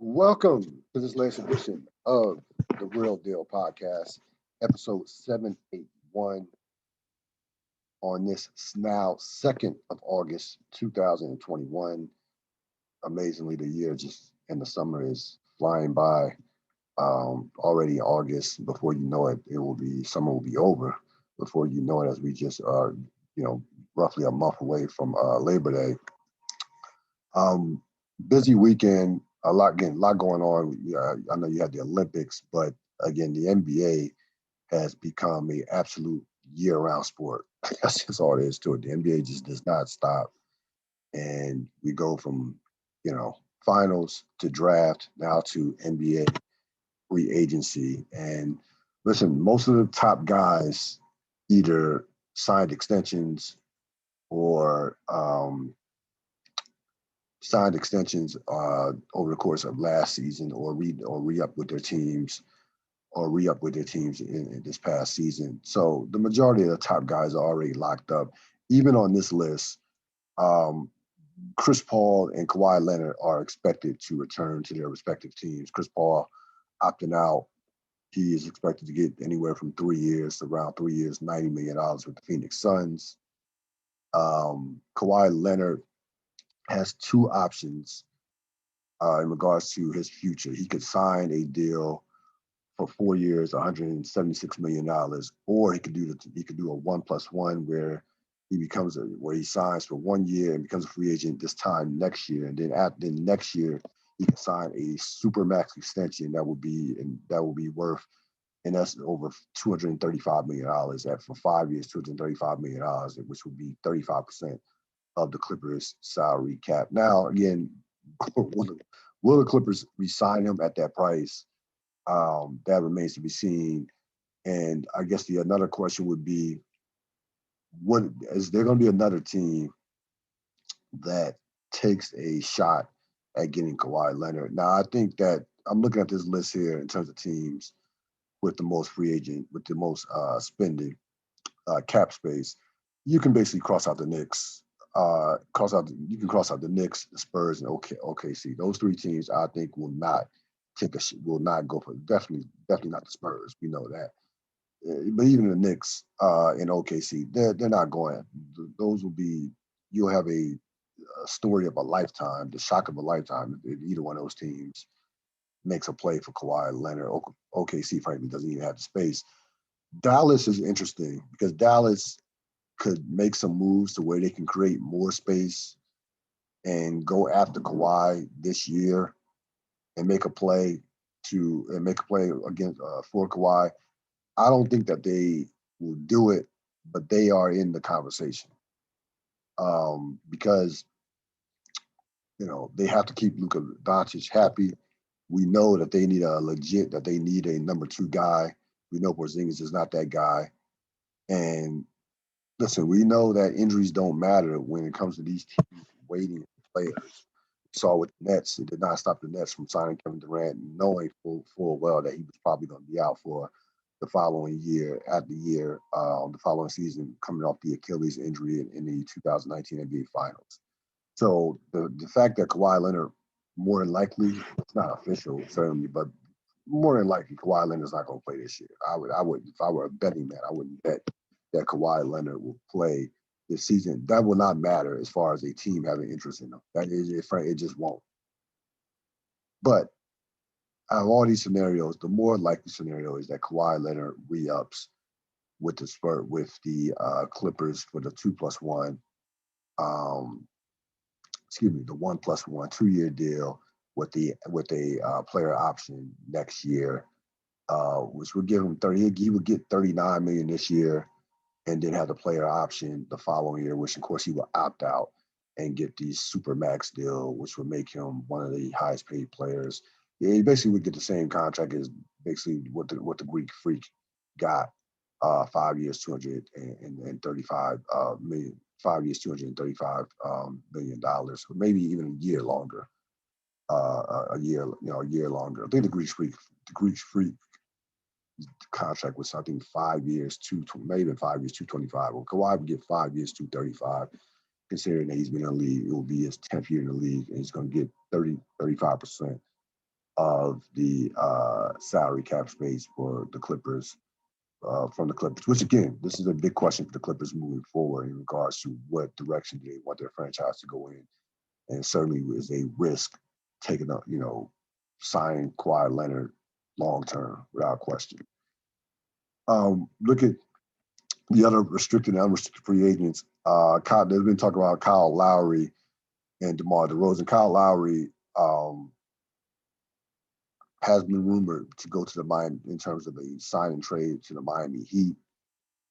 Welcome to this latest edition of the Ril Dil Podcast, episode 781 on this now 2nd of August, 2021. Amazingly, the year just in the summer is flying by. Already August, before you know it, summer will be over. Before you know it, as we just are, roughly a month away from Labor Day. Um, Busy weekend, a lot going on. I know you had the Olympics, but again, the NBA has become a absolute year-round sport. That's just all there is to it. The NBA just does not stop, and we go from finals to draft now to NBA free agency. And listen, most of the top guys either signed extensions or signed extensions over the course of last season, or re-up with their teams, in this past season. So the majority of the top guys are already locked up. Even on this list, um, Chris Paul and Kawhi Leonard are expected to return to their respective teams. Chris Paul opting out. He is expected to get anywhere from 3 years to around 3 years, $90 million with the Phoenix Suns. Kawhi Leonard has two options in regards to his future. He could sign a deal for 4 years, $176 million, or he could do a 1+1 where where he signs for 1 year and becomes a free agent this time next year, and then next year he can sign a super max extension that will be worth, and that's over $235 million for 5 years, $235 million, which would be 35% of the Clippers' salary cap. Now, again, will the Clippers re-sign him at that price? That remains to be seen. And I guess another question would be, is there going to be another team that takes a shot at getting Kawhi Leonard? Now, I think that I'm looking at this list here in terms of teams with the most free agent, with the most spending cap space. You can basically cross out the Knicks. You can cross out the Knicks, the Spurs, and OKC. Those three teams, I think, will not go for, definitely not the Spurs. We know that. But even the Knicks and OKC, they're not going. Those will be, you'll have a story of a lifetime, the shock of a lifetime if either one of those teams makes a play for Kawhi Leonard. OKC, frankly, doesn't even have the space. Dallas is interesting because Dallas could make some moves to where they can create more space and go after Kawhi this year and make a play against for Kawhi. I don't think that they will do it, but they are in the conversation because they have to keep Luka Doncic happy. We know that they need a number two guy. We know Porzingis is not that guy, and listen, we know that injuries don't matter when it comes to these teams waiting for players. We saw with the Nets, it did not stop the Nets from signing Kevin Durant, knowing full well that he was probably going to be out for the following the following season, coming off the Achilles injury in the 2019 NBA Finals. So the fact that Kawhi Leonard, more than likely, it's not official certainly, but more than likely Kawhi Leonard's not going to play this year. I would if I were a betting man, I wouldn't bet that Kawhi Leonard will play this season. That will not matter as far as a team having interest in him. It just won't. But out of all these scenarios, the more likely scenario is that Kawhi Leonard re-ups with the Clippers for the 2+1. The 1+1 2-year deal with a player option next year, which would give him 30. He would get $39 million this year, and then have the player option the following year, which of course he will opt out and get the super max deal, which would make him one of the highest paid players. Yeah, he basically would get the same contract as basically what the Greek Freak got, 5 years, 235 million. 5 years, $235 million, or maybe even a year longer. A year longer. I think the Greek Freak contract was, I think, 5 years, maybe 5 years, 225. Well, Kawhi would get 5 years, 235. Considering that he's been in the league, it will be his 10th year in the league, and he's going to get 35%. of the salary cap space for the Clippers, from the Clippers, which again, this is a big question for the Clippers moving forward in regards to what direction do they want their franchise to go in. And certainly is a risk taking up, signing Kawhi Leonard long term without question. Look at the other restricted and unrestricted free agents. They've been talking about Kyle Lowry and DeMar DeRozan. Kyle Lowry has been rumored to go to the Miami in terms of a sign and trade to the Miami Heat.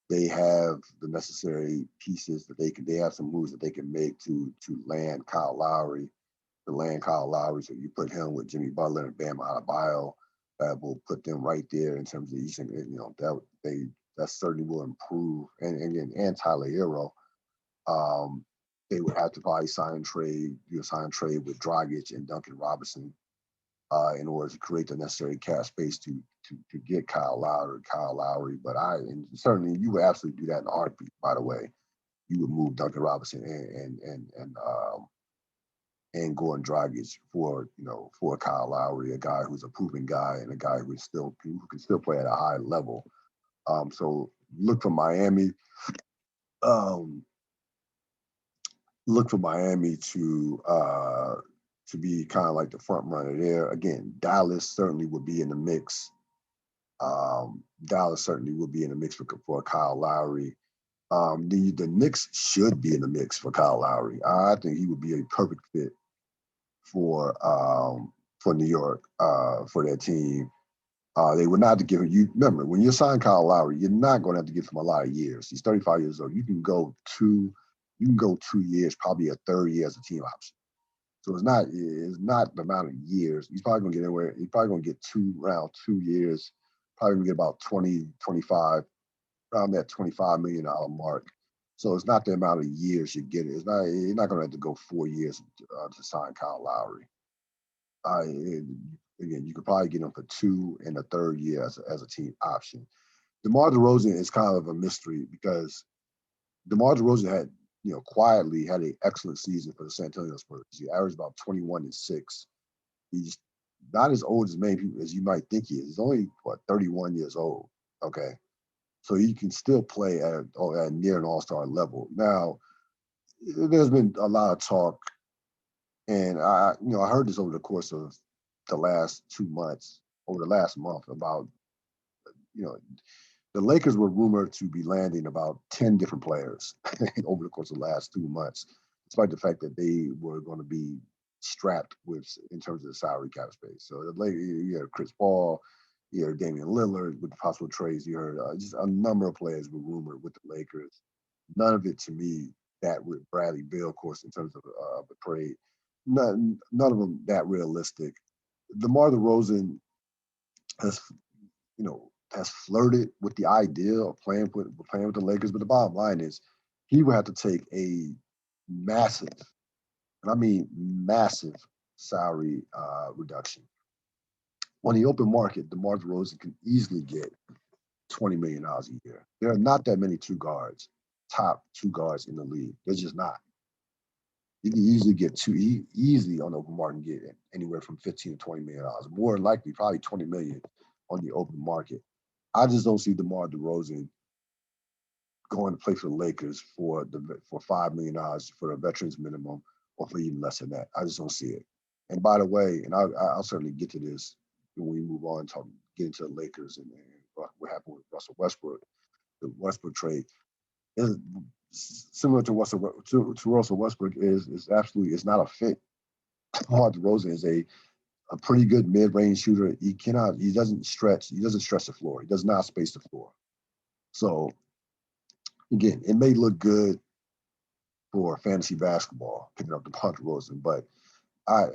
They have the necessary pieces that they have some moves that they can make to land Kyle Lowry. So you put him with Jimmy Butler and Bam Adebayo, that will put them right there in terms of that certainly will improve. And again, and Tyler Hero, they would have to probably do a sign and trade with Dragic and Duncan Robinson in order to create the necessary cap space to get Kyle Lowry. But certainly you would absolutely do that in a heartbeat. By the way, you would move Duncan Robinson and Goran Dragic for Kyle Lowry, a guy who's a proven guy and a guy who can still play at a high level. So look for Miami. Look for Miami to be kind of like the front runner there. Again, Dallas certainly would be in the mix. Dallas certainly would be in the mix for Kyle Lowry. The Knicks should be in the mix for Kyle Lowry. I think he would be a perfect fit for New York, for their team. They would not have to give him. Remember, when you sign Kyle Lowry, you're not going to have to give him a lot of years. He's 35 years old. You can go 2 years, probably a third year as a team option. So it's not the amount of years. He's probably going to get anywhere. He's probably going to get around 2 years. Probably going to get about 20, 25, around that $25 million mark. So it's not the amount of years you get. You're not going to have to go 4 years to sign Kyle Lowry. Again, you could probably get him for 2 and a third year as a team option. DeMar DeRozan is kind of a mystery because DeMar DeRozan had, quietly had an excellent season for the San Antonio Spurs. He averaged about 21 and 6. He's not as old as many people as you might think he is. He's only 31 years old. Okay, so he can still play at near an all-star level. Now, there's been a lot of talk, and I heard this over the course of the last 2 months, over the last month, about the Lakers were rumored to be landing about 10 different players over the course of the last 2 months, despite the fact that they were going to be strapped in terms of the salary cap space. So the Lakers, you had Chris Paul, you heard Damian Lillard with the possible trades. You heard just a number of players were rumored with the Lakers. None of it, to me, that with Bradley Beal, of course, in terms of the trade, none of them that realistic. DeMar DeRozan has flirted with the idea of playing with the Lakers, but the bottom line is he would have to take a massive, and I mean massive, salary reduction. On the open market, DeMar DeRozan can easily get $20 million a year. There are not that many top two guards in the league. There's just not. You can easily get easily on the open market and get anywhere from $15 to $20 million. More than likely, probably $20 million on the open market. I just don't see DeMar DeRozan going to play for the Lakers for $5 million for the veterans minimum, or for even less than that. I just don't see it. And by the way, and I'll certainly get to this when we move on, get into the Lakers and what happened with Russell Westbrook, the Westbrook trade. Is similar to Russell Westbrook is absolutely it's not a fit. DeMar DeRozan is a pretty good mid-range shooter. He doesn't stretch the floor. He does not space the floor. So again, it may look good for fantasy basketball, picking up DeMar DeRozan, but I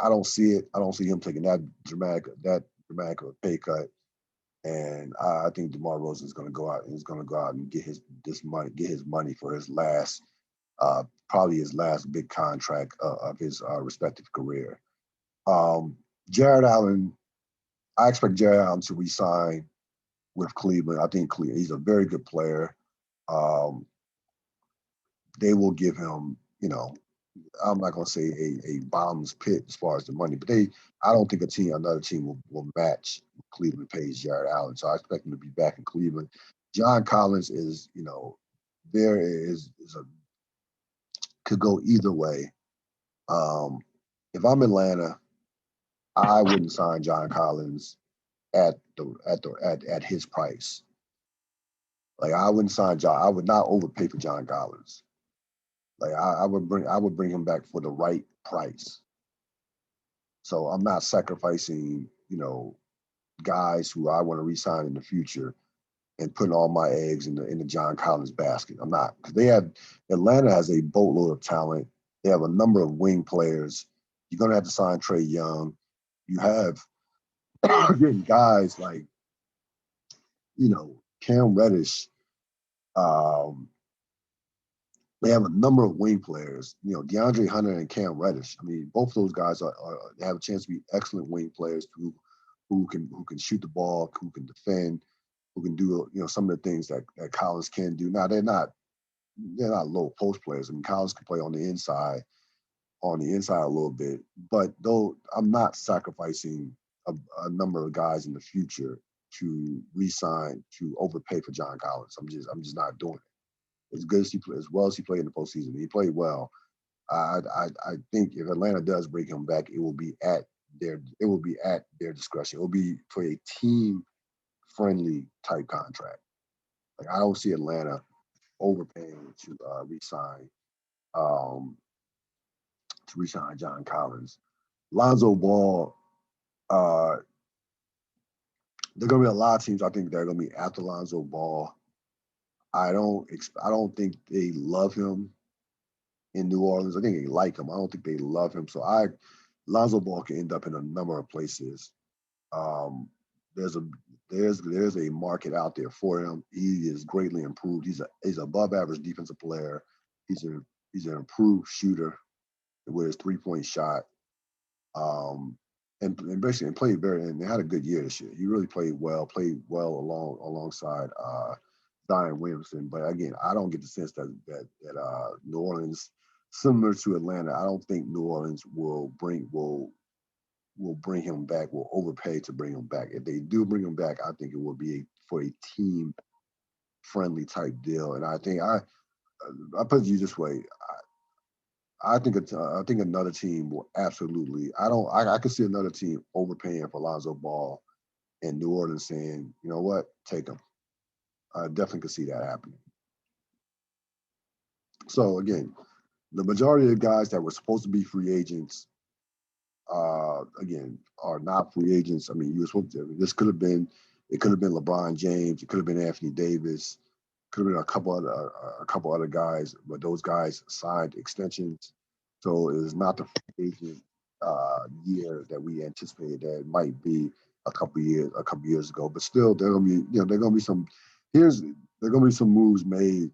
don't see it. I don't see him taking that dramatic of a pay cut. And I think DeMar DeRozan is going to go out and get his money for his last, probably his last big contract of his respective career. Jared Allen, I expect Jared Allen to re-sign with Cleveland. I think he's a very good player. They will give him, I'm not gonna say a bottomless pit as far as the money, but I don't think another team will match Cleveland pays Jared Allen. So I expect him to be back in Cleveland. John Collins is, there is a could go either way. Um, if I'm Atlanta, I wouldn't sign John Collins at his price. Like I wouldn't sign John. I would not overpay for John Collins. Like I would bring him back for the right price. So I'm not sacrificing, guys who I want to re-sign in the future and putting all my eggs in the John Collins basket. I'm not, because Atlanta has a boatload of talent. They have a number of wing players. You're gonna have to sign Trae Young. You have getting guys like, Cam Reddish. Um, they have a number of wing players. DeAndre Hunter and Cam Reddish. I mean, both of those guys they have a chance to be excellent wing players who can shoot the ball, who can defend, who can do some of the things that Collins can do. Now they're not low post players. I mean, Collins can play on the inside a little bit, but though I'm not sacrificing a number of guys in the future to re-sign to overpay for John Collins. I'm just not doing it. As well as he played in the postseason, he played well. I think if Atlanta does bring him back, it will be at their discretion. It will be for a team friendly type contract. Like I don't see Atlanta overpaying um, to resign John Collins. Lonzo Ball, uh, there are gonna be a lot of teams I think they're gonna be after Lonzo Ball. I don't think they love him in New Orleans. I think they like him. I don't think they love him. So Lonzo Ball can end up in a number of places. Um, there's a there's a market out there for him. He is greatly improved. He's above average defensive player. He's a he's an improved shooter with his 3-point shot. Um, and basically and they had a good year this year. He really played well alongside Zion Williamson. But again, I don't get the sense that New Orleans, similar to Atlanta, I don't think New Orleans will bring him back, will overpay to bring him back. If they do bring him back, I think it will be for a team friendly type deal. And I put it to you this way. I think another team will absolutely. I could see another team overpaying for Lonzo Ball and New Orleans saying, you know what, take him. I definitely could see that happening. So again, the majority of the guys that were supposed to be free agents, again, are not free agents. I mean, you were supposed to. It could have been LeBron James. It could have been Anthony Davis. Could have been a couple other guys, but those guys signed extensions. So it is not the free agent year that we anticipated that it might be a couple years ago. But still, there gonna be some. There gonna be some moves made,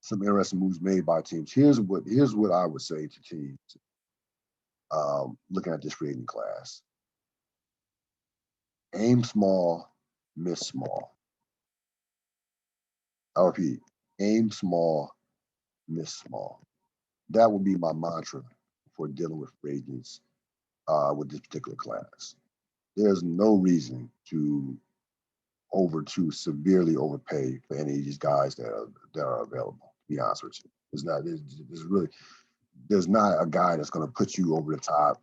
some interesting moves made by teams. Here's what I would say to teams looking at this free agent class: aim small, miss small. I'll repeat: aim small, miss small. That would be my mantra for dealing with free agents with this particular class. There's no reason to severely overpay for any of these guys that are available. To be honest with you, there's not a guy that's going to put you over the top.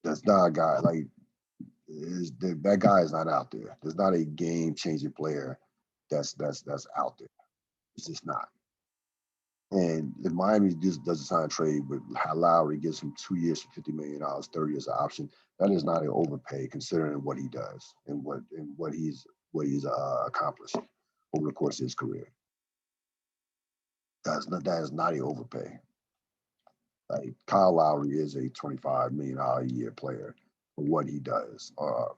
There's not a guy that guy is not out there. There's not a game changing player that's out there. It's just not. And if Miami just doesn't sign a trade with Lowry, gives him 2 years for $50 million, 30 years of option, that is not an overpay considering what he does and what he's accomplished over the course of his career. That is not an overpay. Like Kyle Lowry is a $25 million a year player for what he does, for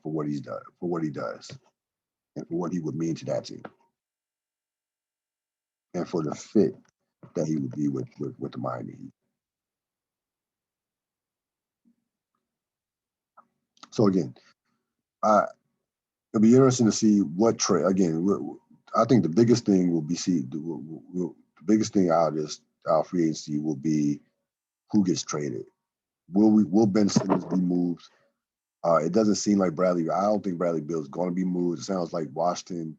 what he's done, for what he does, and for what he would mean to that team, and for the fit that he would be with the Miami Heat. So again, it'll be interesting to see what trade. Again, I think the biggest thing will be the biggest thing out of this free agency will be who gets traded. Will Ben Simmons be moved? It doesn't seem like Bradley. I don't think Bradley Beal is going to be moved. It sounds like Washington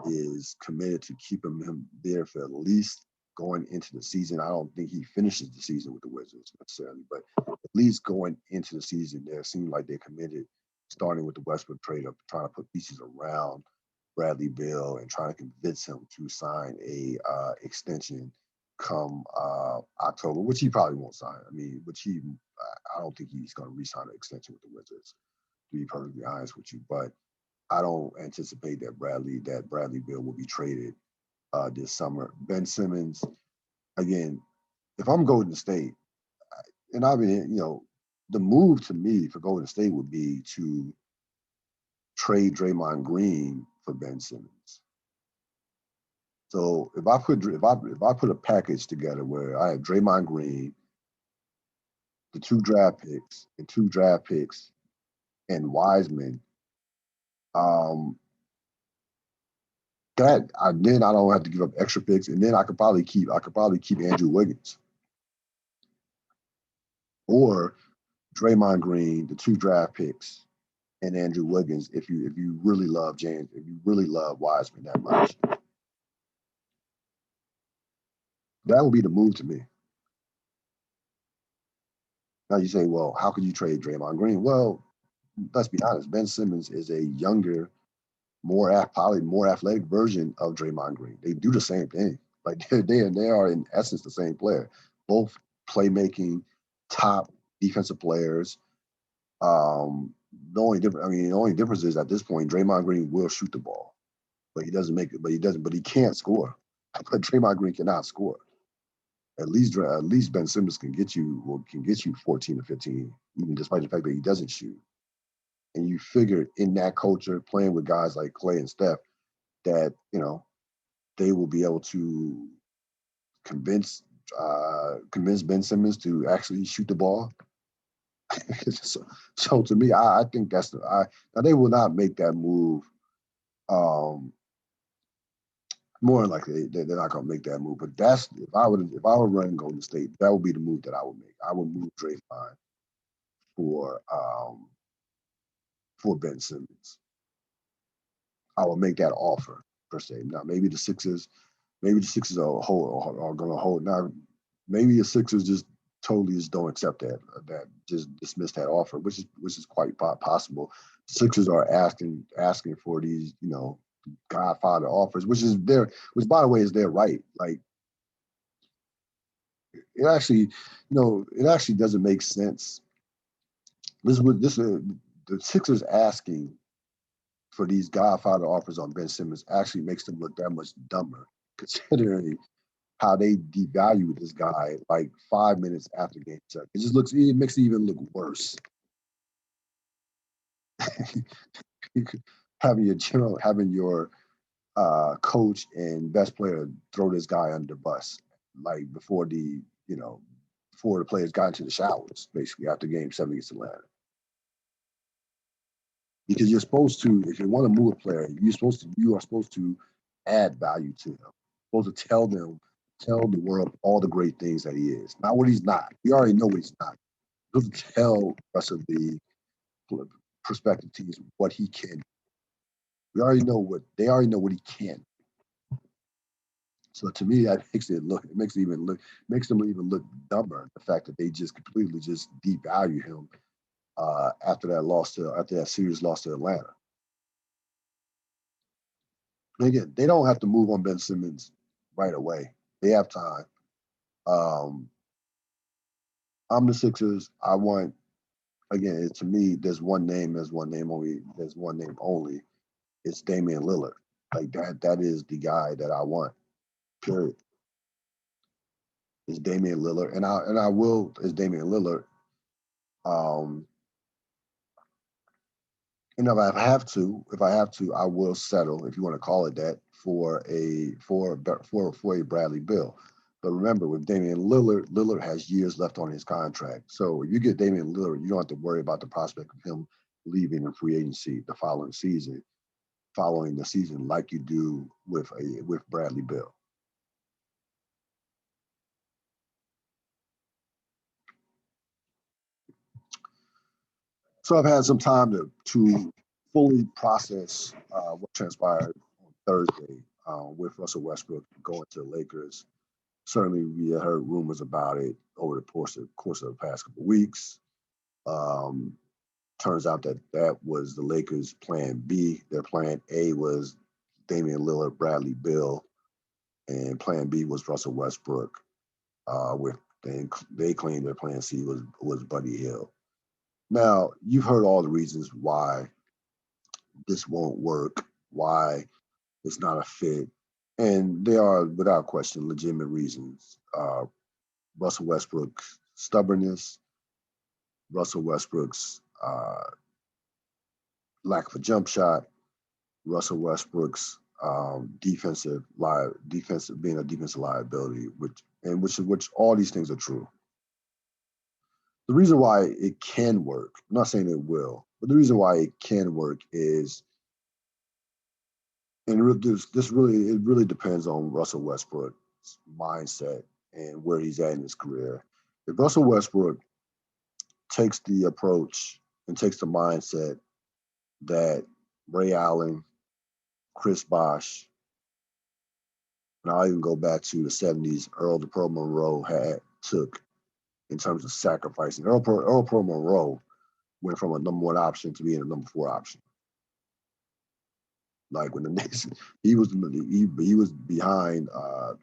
is committed to keeping him there for at least going into the season. I don't think he finishes the season with the Wizards necessarily, but at least going into the season, there seems like they're committed, starting with the Westbrook trade of trying to put pieces around Bradley Beal and trying to convince him to sign a extension come October, which he probably won't sign. I mean, I don't think he's going to re-sign an extension with the Wizards, to be perfectly honest with you. But I don't anticipate that Bradley Beal will be traded this summer. Ben Simmons, again, if I'm Golden State, and I mean, the move to me for Golden State would be to trade Draymond Green for Ben Simmons. So if I put a package together where I have Draymond Green, the 2 draft picks, and Wiseman, then I don't have to give up extra picks, and then I could probably keep Andrew Wiggins or Draymond Green, the 2 draft picks, and Andrew Wiggins. If you really love James, if you really love Wiseman that much, that would be the move to me. Now you say, well, how could you trade Draymond Green? Well, let's be honest. Ben Simmons is a younger, probably more athletic version of Draymond Green. They do the same thing. Like they are in essence the same player. Both playmaking, top defensive players. The only difference is at this point, Draymond Green will shoot the ball, but he doesn't make it. But he can't score. But Draymond Green cannot score. At least Ben Simmons can get you 14 or 15, even despite the fact that he doesn't shoot. And you figure in that culture, playing with guys like Clay and Steph, that they will be able to convince Ben Simmons to actually shoot the ball. so to me, I think now they will not make that move. More likely they're not going to make that move. But if I were running Golden State, that would be the move that I would make. I would move Draymond for Ben Simmons. I would make that offer per se. Now maybe the Sixers are going to hold. Now maybe the Sixers just totally just don't accept that just dismiss that offer, which is quite possible. Sixers are asking for these Godfather offers, which by the way is their right. Like it actually doesn't make sense. The Sixers asking for these Godfather offers on Ben Simmons actually makes them look that much dumber, considering how they devalue this guy like 5 minutes after game 7. It makes it even look worse. having your coach and best player throw this guy under the bus, like before the players got into the showers, basically after game 7 against Atlanta. Because you're supposed to, if you want to move a player, you are supposed to add value to them. You're supposed to tell the world all the great things that he is, not what he's not. We already know what he's not. You're supposed to tell the rest of the prospective teams what he can. They already know what he can. So to me, that makes them even look dumber. The fact that they just completely just devalue him after that series loss to Atlanta. And again, they don't have to move on Ben Simmons right away. They have time. I'm the Sixers. To me, there's one name only. It's Damian Lillard. Like that is the guy that I want. Period. It's Damian Lillard, it's Damian Lillard. If I have to, I will settle, if you want to call it that, for a Bradley Beal. But remember, with Damian Lillard has years left on his contract. So if you get Damian Lillard, you don't have to worry about the prospect of him leaving in free agency the following the season, like you do with Bradley Beal. So I've had some time to fully process what transpired on Thursday with Russell Westbrook going to the Lakers. Certainly, we had heard rumors about it over the course of the past couple of weeks. Um, Turns out that that was the Lakers' plan B. Their plan A was Damian Lillard, Bradley Beal, and plan B was Russell Westbrook. With they claimed their plan C was Buddy Hield. Now, you've heard all the reasons why this won't work, why it's not a fit. And they are, without question, legitimate reasons. Russell Westbrook's stubbornness, Russell Westbrook's lack of a jump shot, Russell Westbrook's defensive being a defensive liability, which all these things are true. The reason why it can work, I'm not saying it will, but the reason why it can work is, and this really depends on Russell Westbrook's mindset and where he's at in his career. If Russell Westbrook takes the approach and takes the mindset that Ray Allen, Chris Bosh, and I'll even go back to the 70s, Earl the Pearl Monroe took in terms of sacrificing. Earl Pearl Monroe went from a number one option to being a number four option. Like when the Knicks, he was behind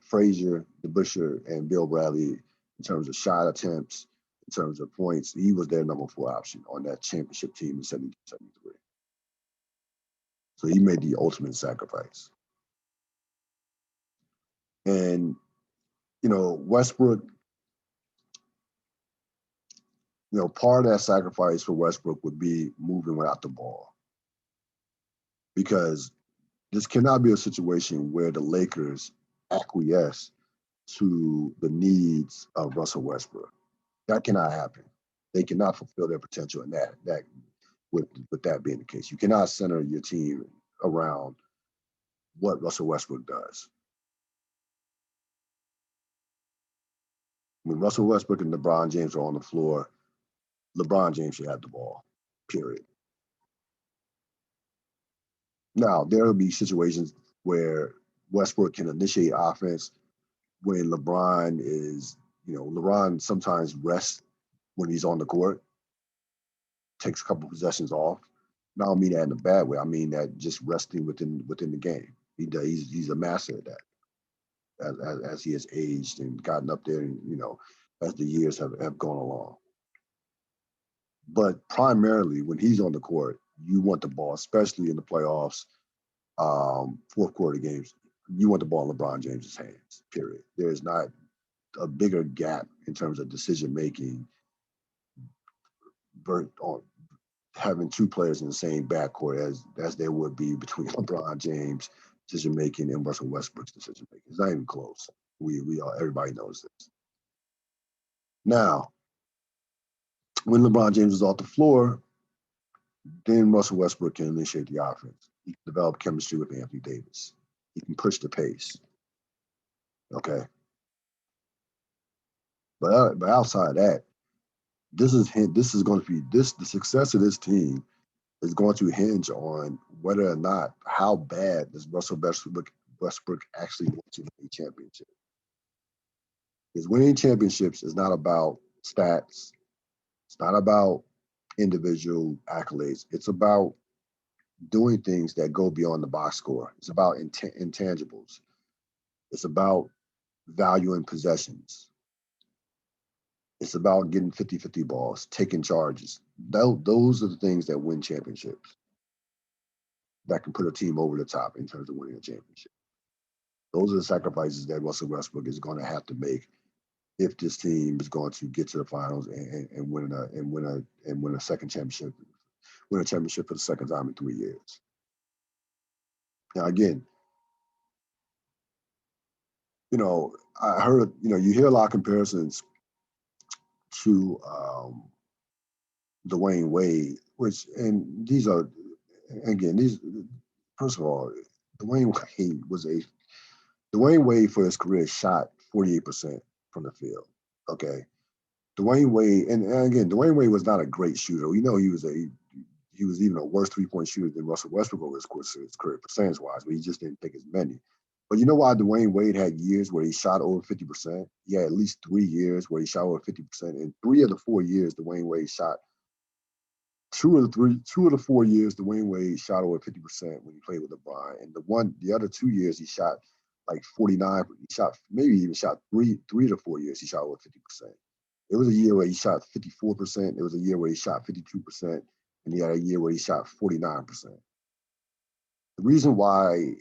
Frazier, DeBusschere, and Bill Bradley in terms of shot attempts, in terms of points. He was their number four option on that championship team in 72-73. So he made the ultimate sacrifice. And, Westbrook, part of that sacrifice for Westbrook would be moving without the ball. Because this cannot be a situation where the Lakers acquiesce to the needs of Russell Westbrook. That cannot happen. They cannot fulfill their potential in that with that being the case. You cannot center your team around what Russell Westbrook does. When Russell Westbrook and LeBron James are on the floor, LeBron James should have the ball, period. Now, there will be situations where Westbrook can initiate offense when LeBron is, LeBron sometimes rests when he's on the court, takes a couple possessions off. And I don't mean that in a bad way. I mean that just resting within the game. He's a master at that as he has aged and gotten up there, and as the years have gone along. But primarily, when he's on the court, you want the ball, especially in the playoffs, fourth quarter games. You want the ball in LeBron James's hands. Period. There is not a bigger gap in terms of decision making on having two players in the same backcourt as there would be between LeBron James decision making and Russell Westbrook's decision making. It's not even close. Everybody knows this. Now, when LeBron James is off the floor, then Russell Westbrook can initiate the offense. He can develop chemistry with Anthony Davis. He can push the pace. Okay. But outside of that, the success of this team is going to hinge on whether or not how bad does Russell Westbrook actually want to win a championship. Because winning championships is not about stats. It's not about individual accolades. It's about doing things that go beyond the box score. It's about intangibles. It's about valuing possessions. It's about getting 50-50 balls, taking charges. Those are the things that win championships, that can put a team over the top in terms of winning a championship. Those are the sacrifices that Russell Westbrook is going to have to make if this team is going to get to the finals and win a second championship, win a championship for the second time in 3 years. Now, again, I heard, you hear a lot of comparisons to Dwayne Wade, first of all, Dwayne Wade for his career shot 48% from the field. Okay. Dwayne Wade, and again, Dwayne Wade was not a great shooter. We know he was even a worse 3-point shooter than Russell Westbrook over his career percentage wise, but he just didn't take as many. But you know why Dwayne Wade had years where he shot over 50%? He had at least 3 years where he shot over 50%. In 3 of the 4 years, Dwayne Wade shot 2 of the 4 years, Dwayne Wade shot over 50% when he played with LeBron. And the other 2 years, he shot like 49. He shot maybe even shot 3 to 4 years, he shot over 50%. It was a year where he shot 54%. It was a year where he shot 52%. And he had a year where he shot 49%. The reason why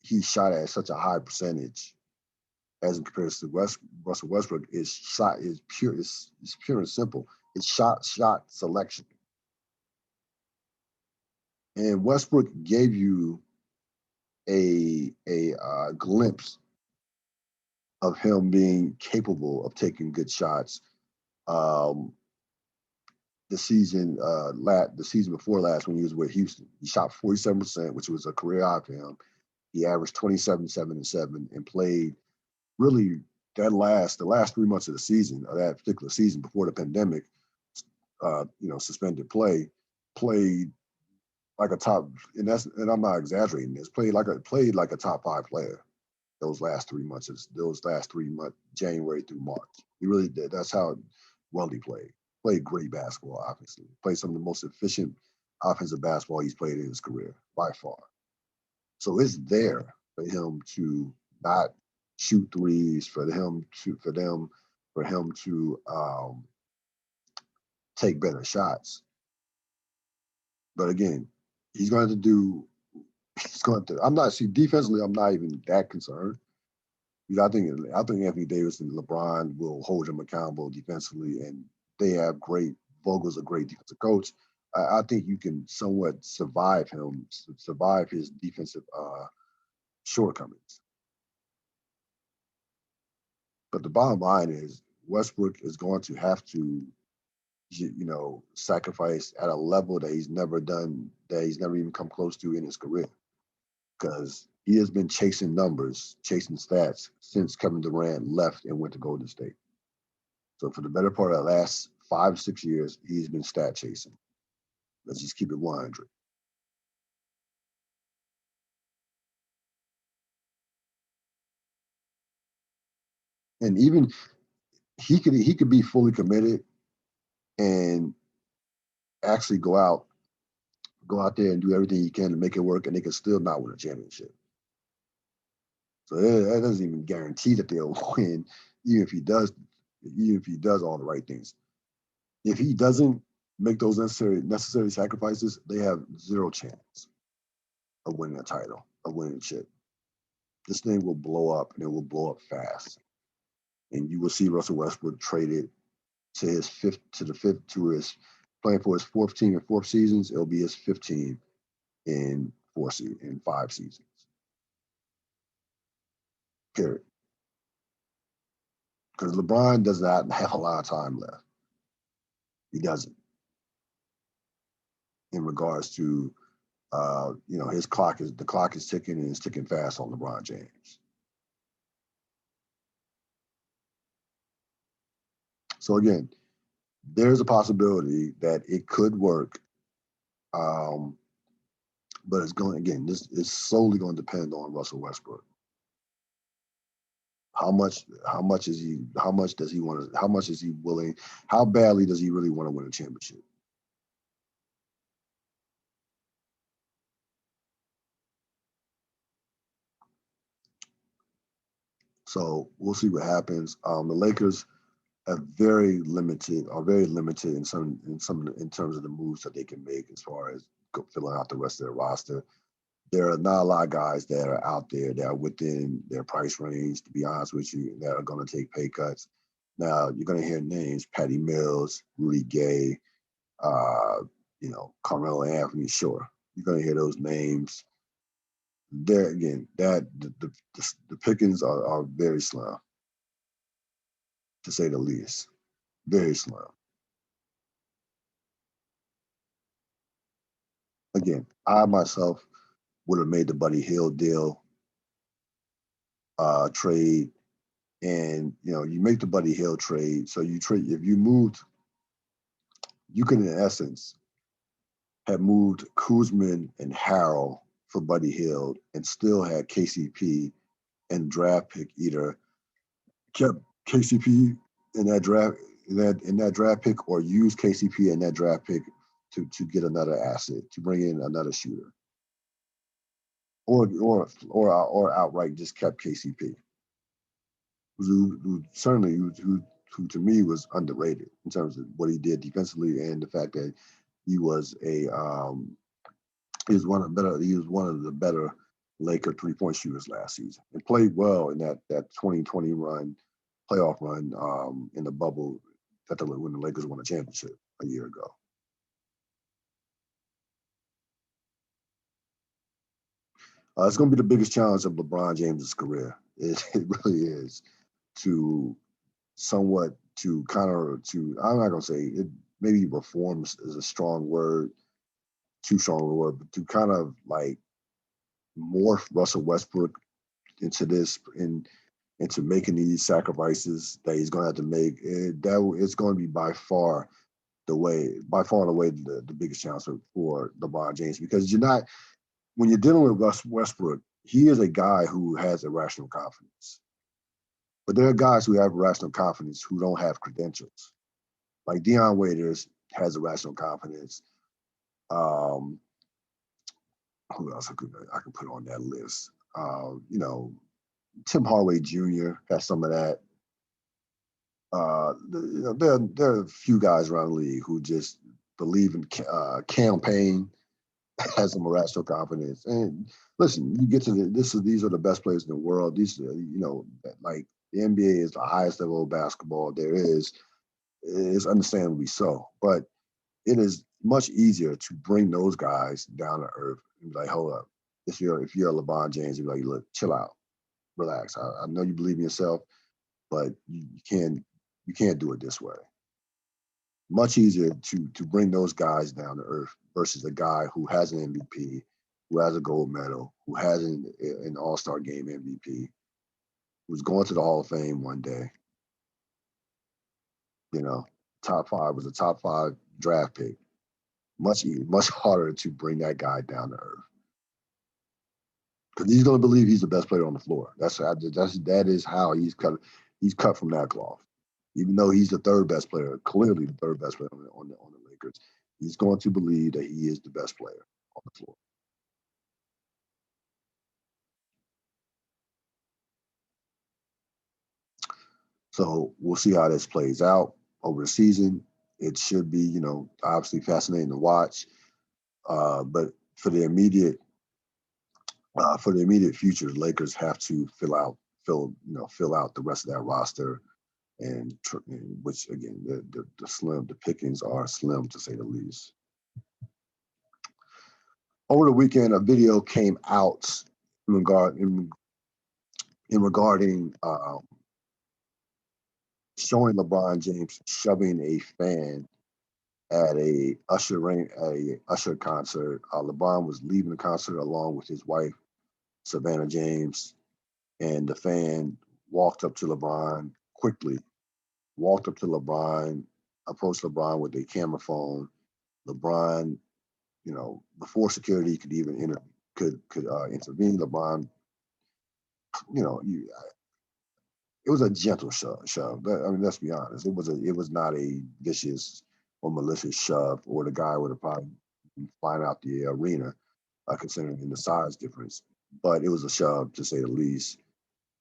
he shot at such a high percentage as in comparison to Russell Westbrook is pure and simple. It's shot selection. And Westbrook gave you a glimpse of him being capable of taking good shots. The season before last when he was with Houston, he shot 47%, which was a career high for him. He averaged 27, 7, and 7, and played really the last 3 months of the season, of that particular season before the pandemic, suspended play, played like a top, and I'm not exaggerating this, played like a top 5 player those last 3 months, January through March. He really did. That's how well he played. Played great basketball, obviously. Played some of the most efficient offensive basketball he's played in his career, by far. So it's there for him to not shoot threes, for him to take better shots. But again, defensively, I'm not even that concerned. Because I think Anthony Davis and LeBron will hold him accountable defensively, and they have Vogel's a great defensive coach. I think you can somewhat survive his defensive shortcomings. But the bottom line is Westbrook is going to have to, sacrifice at a level that he's never even come close to in his career. Because he has been chasing numbers, chasing stats since Kevin Durant left and went to Golden State. So for the better part of the last 5, 6 years, he's been stat chasing. Let's just keep it 100. And even he could be fully committed and actually go out there and do everything he can to make it work, and they can still not win a championship. So that doesn't even guarantee that they'll win, even if he does all the right things. If he doesn't make those necessary sacrifices, they have zero chance of winning a title, of winning a chip. This thing will blow up, and it will blow up fast. And you will see Russell Westbrook traded to his playing for his 4th team in 4 seasons. It'll be his 5th team in 5 seasons. Period. Because LeBron does not have a lot of time left. He doesn't. In regards to, the clock is ticking, and it's ticking fast on LeBron James. So again, there's a possibility that it could work, but this is solely going to depend on Russell Westbrook. How badly does he really want to win a championship? So we'll see what happens. The Lakers are very limited in terms of the moves that they can make as far as filling out the rest of their roster. There are not a lot of guys that are out there that are within their price range, to be honest with you, that are going to take pay cuts. Now, you're going to hear names: Patty Mills, Rudy Gay, Carmelo Anthony. Sure, you're going to hear those names. There again, that the pickings are very slim, to say the least. Very slim. Again, I myself would have made the Buddy Hield deal trade And you make the Buddy Hield trade. So you trade if you moved, you could in essence have moved Kuzman and Harrell for Buddy Hield and still had KCP and draft pick, either kept KCP in that draft in that draft pick, or use KCP in that draft pick to get another asset, to bring in another shooter, or outright just kept KCP, who certainly who to me was underrated in terms of what he did defensively, and the fact that he was he was one of the better Laker 3-point shooters last season, and played well in that 2020 playoff run in the bubble when the Lakers won a championship a year ago. It's going to be the biggest challenge of LeBron James's career. It really is, to somewhat to counter to, I'm not going to say it, maybe reforms is a strong word, too strong a word, but to kind of like morph Russell Westbrook into into making these sacrifices that he's going to have to make. It's going to be by far and away the biggest challenge for LeBron James, because when you're dealing with Westbrook, he is a guy who has irrational confidence. But there are guys who have irrational confidence who don't have credentials. Like Deion Waiters has irrational confidence. Um, who else I could put on that list? Tim Hardaway Jr. has some of that. There are a few guys around the league who just believe in campaign, has some irrational confidence. And listen, you get to these are the best players in the world. These like the NBA is the highest level of basketball there is. It's understandably so, but it is much easier to bring those guys down to earth and be like, hold up, if you're LeBron James, you're like, look, chill out, relax. I know you believe in yourself, but you can't do it this way. Much easier to bring those guys down to earth versus a guy who has an MVP, who has a gold medal, who has an All-Star game MVP, who's going to the Hall of Fame one day. Top five was a top 5 draft pick. Much harder to bring that guy down to earth, because he's going to believe he's the best player on the floor. That is how he's cut. He's cut from that cloth. Even though he's the third best player, clearly the third best player on the Lakers, he's going to believe that he is the best player on the floor. So we'll see how this plays out over the season. It should be, obviously fascinating to watch. But for the immediate future, the Lakers have to fill out the rest of that roster, and which again, the pickings are slim to say the least. Over the weekend, a video came out regarding showing LeBron James shoving a fan at a Usher concert. LeBron was leaving the concert along with his wife, Savannah James, and the fan walked up to LeBron quickly, approached LeBron with a camera phone. LeBron, before security could even intervene, LeBron, it was a gentle shove. Let's be honest. It was not a vicious or malicious shove, or the guy would have probably been flying out the arena, considering the size difference. But it was a shove, to say the least.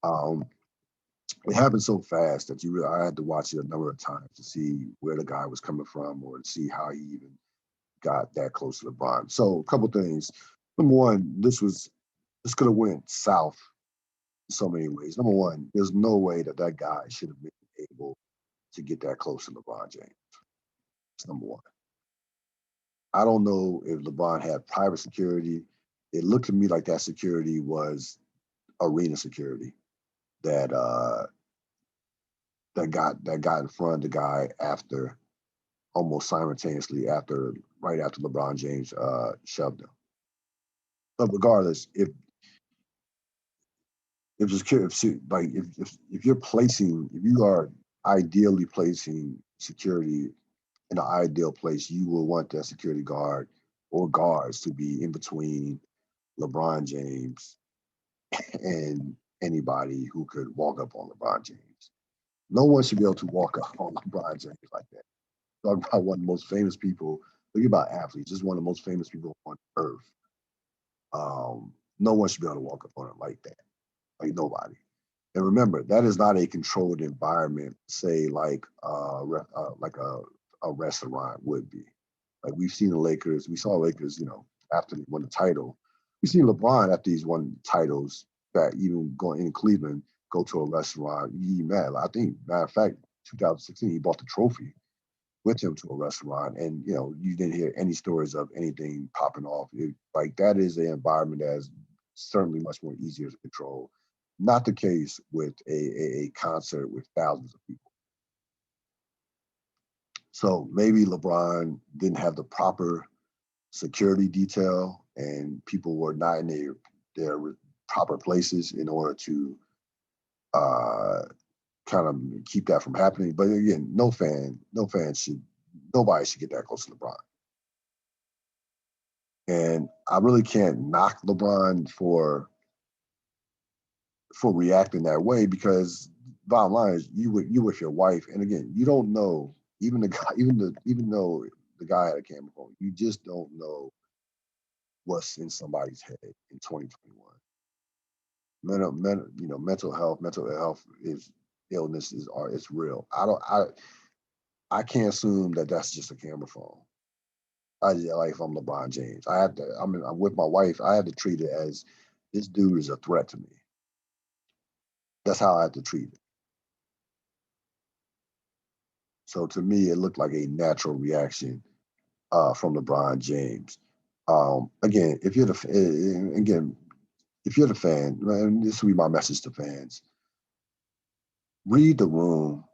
It happened so fast that I had to watch it a number of times to see where the guy was coming from, or to see how he even got that close to LeBron. So a couple things. Number one, this could have went south in so many ways. Number one, there's no way that guy should have been able to get that close to LeBron James. That's number one. I don't know if LeBron had private security. It looked to me like that security was arena security that got in front of the guy almost simultaneously right after LeBron James shoved him. But regardless, If just like if you're placing, if you are ideally placing security in an ideal place, you will want that security guard or guards to be in between LeBron James and anybody who could walk up on LeBron James. No one should be able to walk up on LeBron James like that. Talk about one of the most famous people. Think about athletes, just one of the most famous people on earth. No one should be able to walk up on him like that. Like nobody. And remember, that is not a controlled environment, say like a restaurant would be. Like we've seen the Lakers, we saw Lakers, after they won the title. We've seen LeBron after he's won titles, that even going in Cleveland, go to a restaurant, you mad. I think, matter of fact, 2016, he bought the trophy with him to a restaurant, and you didn't hear any stories of anything popping off. Like that is an environment that's certainly much more easier to control. Not the case with a concert with thousands of people. So maybe LeBron didn't have the proper security detail, and people were not in their proper places in order to kind of keep that from happening. But again, nobody should get that close to LeBron. And I really can't knock LeBron for reacting that way, because bottom line is you with your wife, and again, you don't know, even the guy, even though the guy had a camera phone, you just don't know what's in somebody's head in 2021. Mental health is illness it's real. I can't assume that that's just a camera phone. Like if I'm LeBron James, I'm with my wife. I have to treat it as this dude is a threat to me. That's how I have to treat it. So to me, it looked like a natural reaction from LeBron James. Again, if you're the fan, and this will be my message to fans: read the room.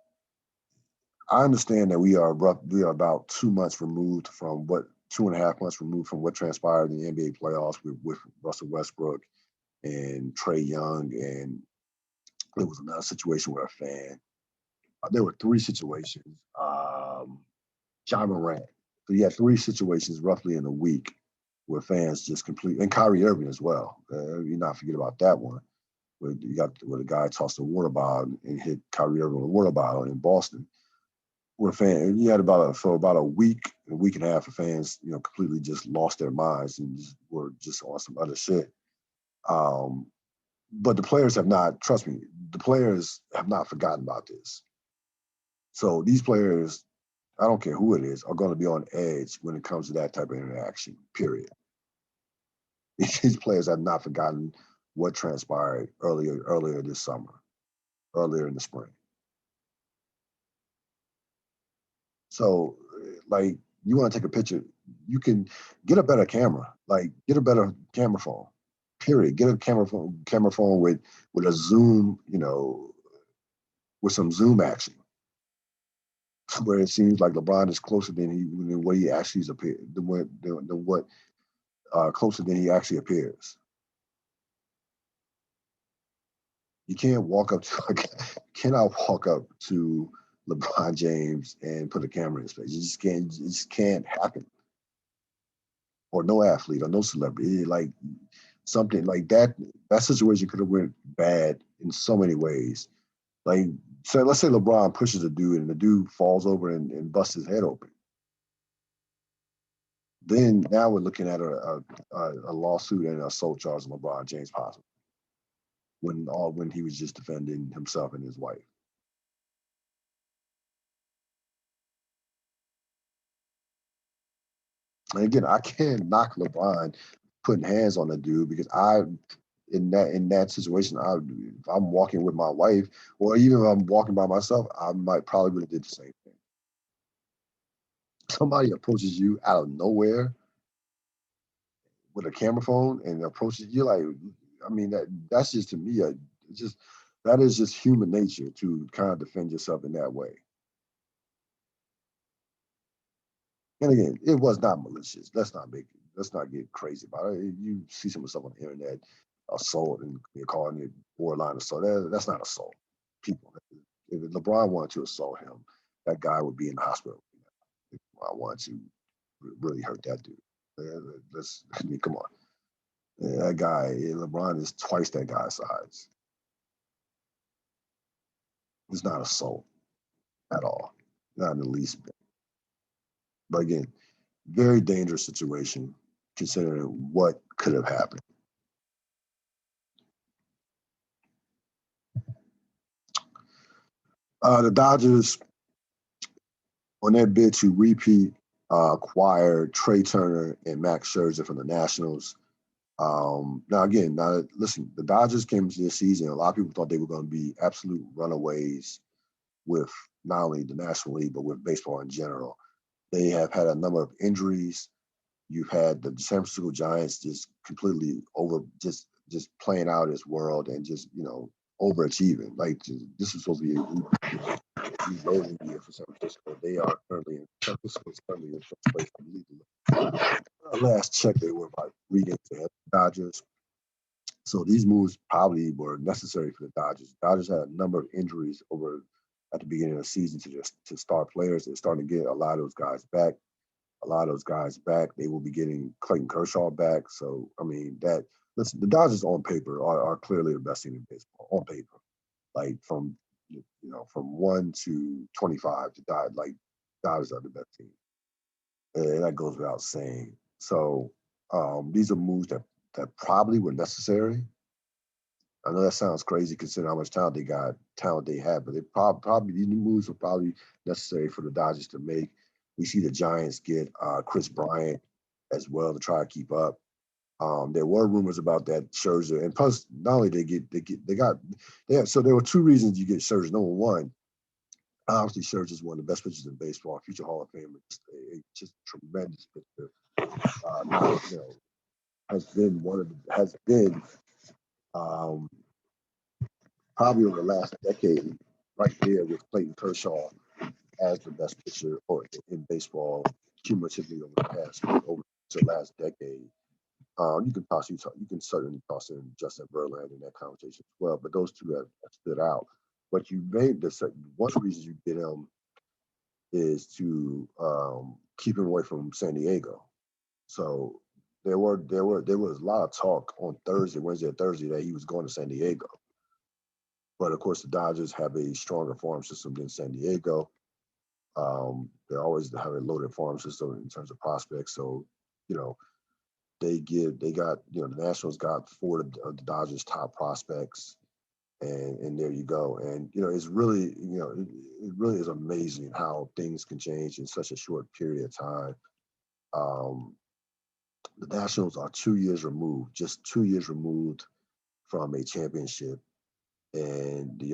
I understand that we are about 2 months removed from 2.5 months removed from what transpired in the NBA playoffs with Russell Westbrook and Trae Young, and there was another situation where a fan. There were three situations. John Morant. So you had three situations roughly in a week where fans just completely, and Kyrie Irving as well. You not forget about that one, where the guy tossed a water bottle and hit Kyrie Irving with a water bottle in Boston. Where fans, you had for about a week and a half of fans, completely just lost their minds and were just on some other shit. But the players have not, trust me, the players have not forgotten about this. So these players, I don't care who it is, are going to be on edge when it comes to that type of interaction, period. These players have not forgotten what transpired earlier this summer, earlier in the spring. So, like, you want to take a picture, you can get a better camera, like get a better camera phone, period. Get a camera phone with a zoom, with some zoom action, where it seems like LeBron is closer than what he actually is closer than he actually appears. You cannot walk up to LeBron James and put a camera in his face. It just can't happen. Or no athlete or no celebrity. Like something like that situation could have went bad in so many ways. Like, so let's say LeBron pushes a dude and the dude falls over and busts his head open. Then now we're looking at a lawsuit and assault charge on LeBron James possible, when he was just defending himself and his wife. And again, I can't knock LeBron putting hands on the dude, because in that situation, if I'm walking with my wife, or even if I'm walking by myself, I might probably would have did the same thing. Somebody approaches you out of nowhere with a camera phone and approaches you, like, I mean, that's just, to me, that is just human nature to kind of defend yourself in that way. And again, it was not malicious. Let's not get crazy about it. You see some of the stuff on the internet. assault and you're calling it borderline assault. That's not assault. People, if LeBron wanted to assault him, that guy would be in the hospital. If I wanted to really hurt that dude. I mean, come on. That guy, LeBron is twice that guy's size. It's not assault at all, not in the least bit. But again, very dangerous situation considering what could have happened. The Dodgers, on their bid to repeat, acquired Trea Turner and Max Scherzer from the Nationals. Listen, the Dodgers came into this season. A lot of people thought they were going to be absolute runaways with not only the National League, but with baseball in general. They have had a number of injuries. You've had the San Francisco Giants just completely just playing out his world and just, overachieving. Like, this is supposed to be a reloading year for San Francisco. San Francisco is currently in first place in the league. Last check, they were about 3 games ahead of the Dodgers. So these moves probably were necessary for the Dodgers. The Dodgers had a number of injuries at the beginning of the season to star players. They're starting to get a lot of those guys back. They will be getting Clayton Kershaw back. So, I mean, the Dodgers on paper are clearly the best team in baseball, on paper. Like from 1 to 25, Dodgers are the best team. And that goes without saying. So these are moves that probably were necessary. I know that sounds crazy considering how much talent they have, but probably these moves are probably necessary for the Dodgers to make. We see the Giants get Chris Bryant as well to try to keep up. There were rumors about that Scherzer, and plus, not only so there were 2 reasons you get Scherzer. Number one, obviously Scherzer is one of the best pitchers in baseball, future Hall of Famer, just a tremendous pitcher. Has been probably over the last decade, right there with Clayton Kershaw as the best pitcher in baseball cumulatively over the last decade. You can certainly toss in Justin Verlander in that conversation as well, but those 2 have stood out. But one of the reasons you get him is to keep him away from San Diego. So there was a lot of talk on Wednesday or Thursday, that he was going to San Diego. But of course, the Dodgers have a stronger farm system than San Diego. They always have a loaded farm system in terms of prospects. So, the Nationals got 4 of the Dodgers' top prospects, and there you go. And it's really, it really is amazing how things can change in such a short period of time. The Nationals are 2 years removed, just 2 years removed from a championship, and they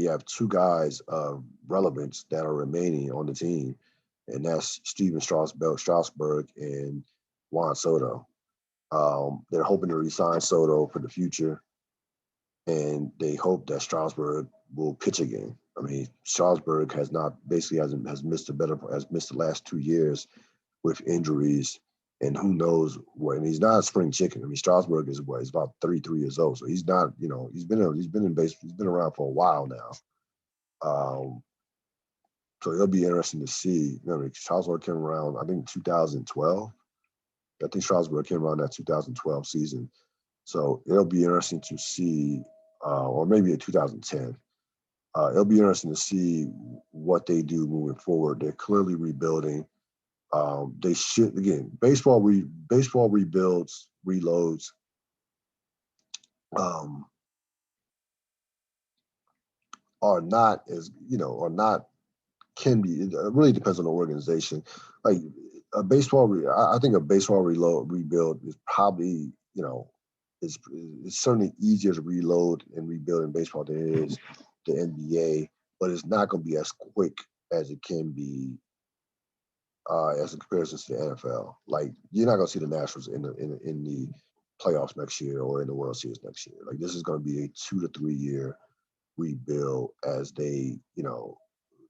have 2 guys of relevance that are remaining on the team, and that's Steven Strasburg and Juan Soto. They're hoping to re-sign Soto for the future, and they hope that Strasburg will pitch again. I mean, Strasburg has missed the last 2 years with injuries, and who knows what. And he's not a spring chicken. I mean, Strasburg is about 33 years old, so he's not. He's been around for a while now. So it'll be interesting to see. Strasburg came around, I think, 2012. I think Strasburg came around that 2012 season. So it'll be interesting to see, or maybe in 2010. It'll be interesting to see what they do moving forward. They're clearly rebuilding. They should, again, baseball rebuilds, reloads. Are not can be. It really depends on the organization. Like I think a baseball rebuild is probably, it's certainly easier to reload and rebuild in baseball than it is the NBA, but it's not going to be as quick as it can be as a comparison to the NFL. Like, you're not going to see the Nationals in the playoffs next year or in the World Series next year. Like, this is going to be a 2 to 3 year rebuild as they,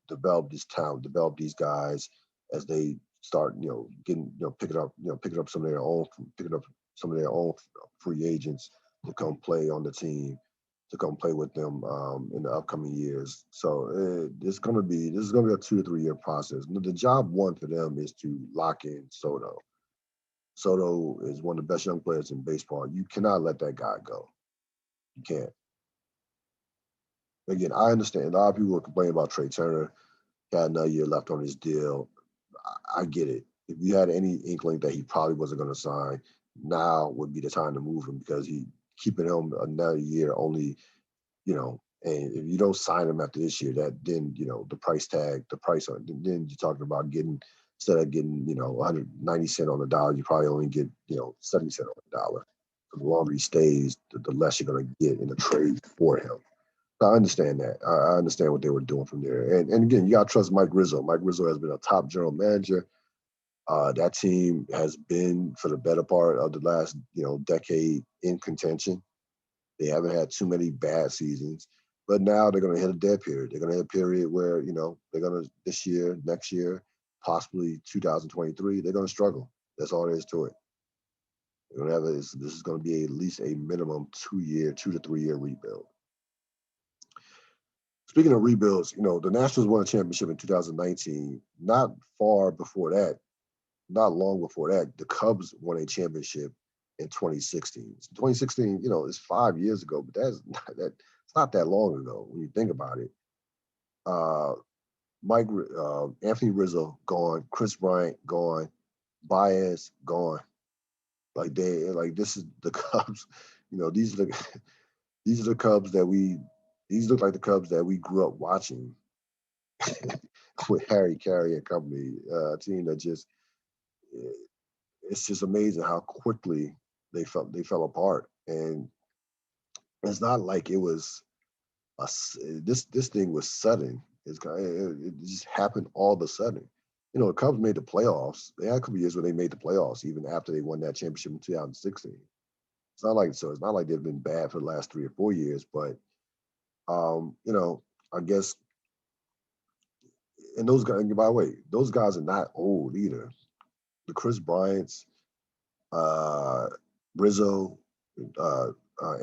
develop this talent, develop these guys as they start, picking up some of their own, picking up some of their own free agents to come play on the team, to come play with them in the upcoming years. So this is going to be a 2 to 3 year process. The job one for them is to lock in Soto. Soto is one of the best young players in baseball. You cannot let that guy go. You can't. Again, I understand. A lot of people are complaining about Trea Turner. He had another year left on his deal. I get it. If you had any inkling that he probably wasn't going to sign, now would be the time to move him because keeping him another year only, and if you don't sign him after this year, that then, the price tag, then you're talking about instead of getting, 190 cents on the dollar, you probably only get, 70 cents on the dollar. The longer he stays, the less you're going to get in a trade for him. I understand that. I understand what they were doing from there. And again, you got to trust Mike Rizzo. Mike Rizzo has been a top general manager. That team has been, for the better part of the last, decade, in contention. They haven't had too many bad seasons. But now they're going to hit a dead period. They're going to hit a period where, they're going to, this year, next year, possibly 2023, they're going to struggle. That's all there is to it. They're going to have this is going to be at least a minimum 2 to 3 year rebuild. Speaking of rebuilds, the Nationals won a championship in 2019. Not long before that, the Cubs won a championship in 2016. 2016, is 5 years ago, but it's not that long ago when you think about it. Anthony Rizzo gone, Chris Bryant gone, Baez gone. This is the Cubs. These are the Cubs these look like the Cubs that we grew up watching with Harry Carey and company. A team that it's just amazing how quickly they fell apart. And it's not like it was this thing was sudden. It just happened all of a sudden. The Cubs made the playoffs. They had a couple of years where they made the playoffs, even after they won that championship in 2016. It's not like they've been bad for the last 3 or 4 years, but I guess. And those guys, and by the way, those guys are not old either. The Chris Bryants, Rizzo,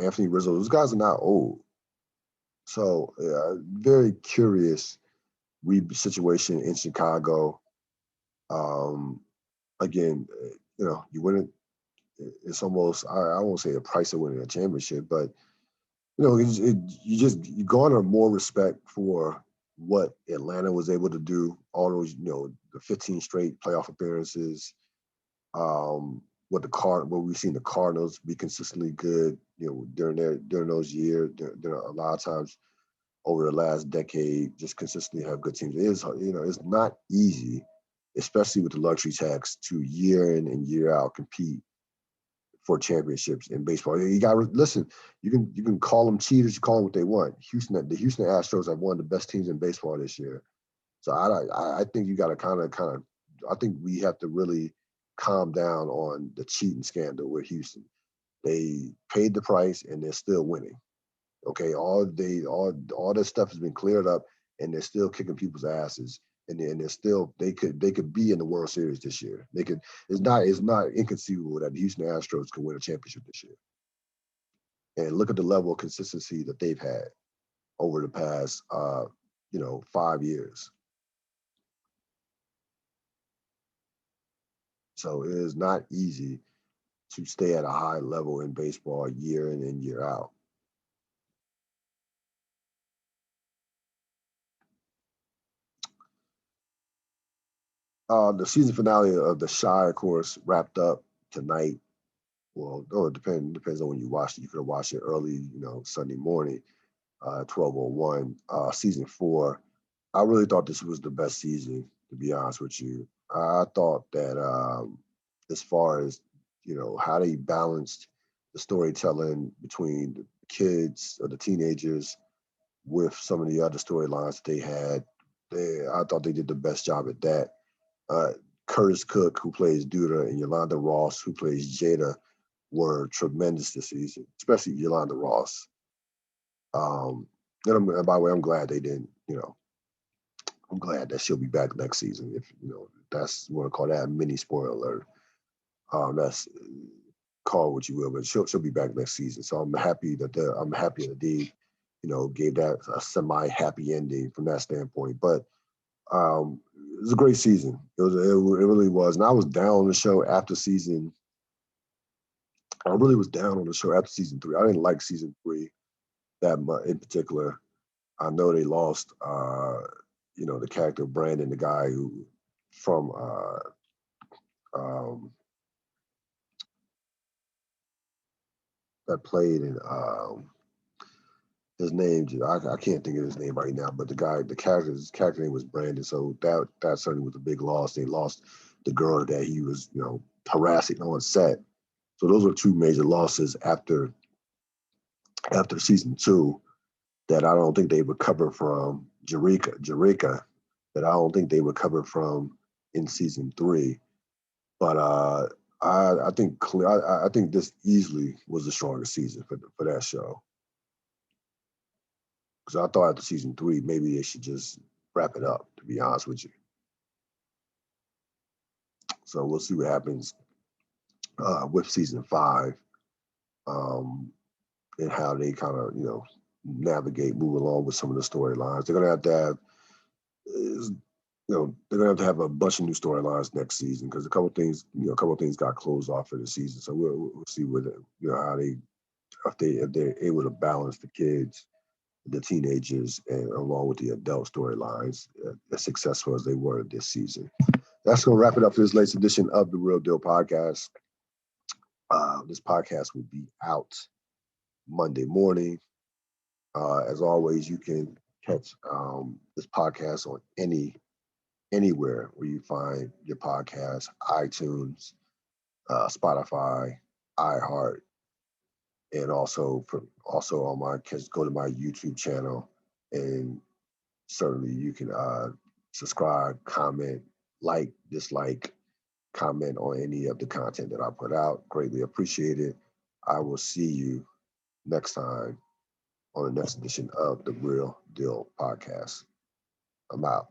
Anthony Rizzo, those guys are not old. So very curious situation in Chicago. Again, you win it. It's almost, I won't say the price of winning a championship, but you garner more respect for what Atlanta was able to do. All those, the 15 straight playoff appearances. What we've seen the Cardinals be consistently good, during those years. There a lot of times over the last decade, just consistently have good teams. It is, it's not easy, especially with the luxury tax, to year in and year out compete for championships in baseball. You got to listen. You can call them cheaters. You call them what they want. The Houston Astros have one of the best teams in baseball this year. So I think you got to kind of. I think we have to really calm down on the cheating scandal with Houston. They paid the price and they're still winning. Okay, all this stuff has been cleared up and they're still kicking people's asses. And they're still they could be in the World Series this year. They could. It's not inconceivable that the Houston Astros could win a championship this year. And look at the level of consistency that they've had over the past 5 years. So it is not easy to stay at a high level in baseball year in and year out. The season finale of The Shire, of course, wrapped up tonight. Well, it depends on when you watched it. You could have watched it early, Sunday morning, 12:01. Season 4. I really thought this was the best season, to be honest with you. I thought that as far as, how they balanced the storytelling between the kids or the teenagers with some of the other storylines that they had, I thought they did the best job at that. Curtis Cook, who plays Duda, and Yolanda Ross, who plays Jada, were tremendous this season, especially Yolanda Ross. And by the way, I'm glad they didn't, I'm glad that she'll be back next season. If that's what I call that a mini spoiler alert. That's call what you will, but she'll be back next season. So I'm happy that they, gave that a semi-happy ending from that standpoint. But it was a great season. It really was. And I was down on the show after season. I really was down on the show after season 3. I didn't like season 3 that much in particular. I know they lost, the character Brandon, the guy who from that played in his name. I can't think of his name right now, but the character's character name was Brandon. So that certainly was a big loss. They lost the girl that he was, harassing on set. So those were 2 major losses after season 2 that I don't think they recovered from. Jerica, that I don't think they recovered from in season 3. But I think this easily was the strongest season for that show. Because I thought after season 3, maybe they should just wrap it up, to be honest with you. So we'll see what happens with season 5 and how they kind of, navigate, move along with some of the storylines. They're going to have they're gonna have a bunch of new storylines next season because a couple of things got closed off for the season. So we'll see how if they're able to balance the kids, the teenagers, and along with the adult storylines as successful as they were this season. That's gonna wrap it up for this latest edition of the Ril Dil Podcast. This podcast will be out Monday morning. As always, you can catch this podcast on anywhere where you find your podcast, iTunes, Spotify, iHeart, and also on go to my YouTube channel, and certainly you can subscribe, comment, like, dislike, comment on any of the content that I put out. Greatly appreciate it. I will see you next time on the next edition of the Ril Dil Podcast. I'm out.